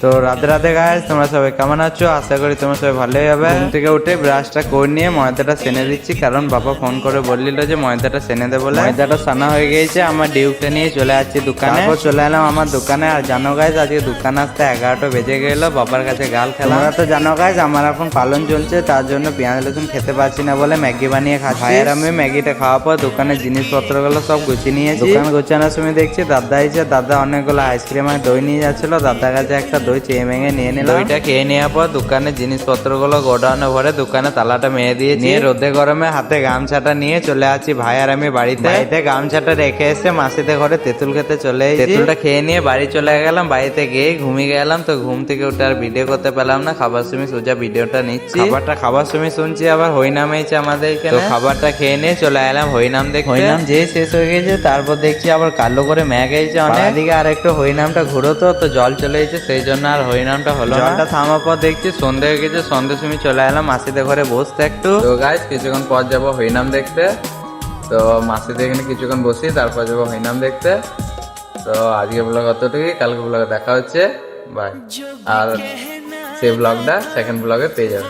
তো রাধে রাধে গাইস, তোমরা সবাই কেমন আছো? আশা করি তোমরা সবাই ভালোই হবে। ঘুম থেকে উঠে ব্রাশটা করে নিয়ে ময়দাটা সেনে দিচ্ছি, কারণ বাবা ফোন করে বললিল যে ময়দাটা সেনে দে বলে। ময়দাটা সানা হয়ে গিয়েছে, আমার ডিউকটা নিয়ে চলে যাচ্ছি দোকানে। চলে এলাম আমার দোকানে। আর জানো গাইস, আজকে দোকান আসতে 11টা বেজে গেল। বাবার কাছে গাল খেলাম। তোমরা তো জানো গাইস, আমার এখন পালন চলছে, তার জন্য পেঁয়াজ রসুন খেতে পারছি না বলে ম্যাগি বানিয়ে খাচ্ছি। ভাইয়ের আমি ম্যাগিটা খাওয়ার পর দোকানের জিনিসপত্রগুলো সব গুছিয়ে নিয়েছি। দোকান গোছানোর সময় দেখছি দাদা এসে, দাদা অনেকগুলো আইসক্রিম আর দই নিয়ে যাচ্ছিল। দাদার কাছে একটা দই চেয়ে ভেঙে নিয়ে নিলাম। দইটা খেয়ে নেওয়ার পর দোকানের জিনিসপত্রগুলো গোডাউনে ভরে দোকানে তালাটা মেরে দিয়েছি। নিয়ে রোদে গরমে হাতে গামছাটা নিয়ে চলে আসছি ভাই আর আমি বাড়িতে। গামছাটা রেখে এসে মাসিদের ঘরে তেঁতুল খেতে চলে এসেছি। তেঁতুলটা খেয়ে নিয়ে বাড়ি চলে গেলাম। বাড়িতে গিয়ে ঘুমিয়ে গেলাম। তো ঘুম থেকে উঠে আর ভিডিও করতে পেলাম না। খাবার সময় সোজা ভিডিওটা নিচ্ছি। খাবারটা খাবার সময় শুনছি আবার হরিনাম হয়েছে আমাদের এখানে। তো খাবারটা খেয়ে নিয়ে চলে এলাম হরিনাম দেখতে। হরিনাম যে শেষ হয়ে গেছে, তারপর দেখছি আবার কালো করে ম্যাগ হয়েছে অনেক। এদিকে আর একটু হরিনামটা ঘুরো তো জল চলে এসেছে, সেই জন্য আর হরিনামটা হলো। জলটা থামার পর দেখছি সন্ধ্যে হয়ে গেছে। সন্ধ্যের সময় চলে এলাম মাসিদের ঘরে বসতে একটু। তো গাইস, কিছুক্ষণ পর যাবো হরিনাম দেখতে। তো মাসিদের এখানে কিছুক্ষণ বসি, তারপর যাবো হরিনাম দেখতে। তো আজকে ব্লগ অতটুকুই, কালকে ব্লগে দেখা হচ্ছে। বাই। আর সেই ব্লগটা সেকেন্ড ব্লগে পেয়ে যাবে।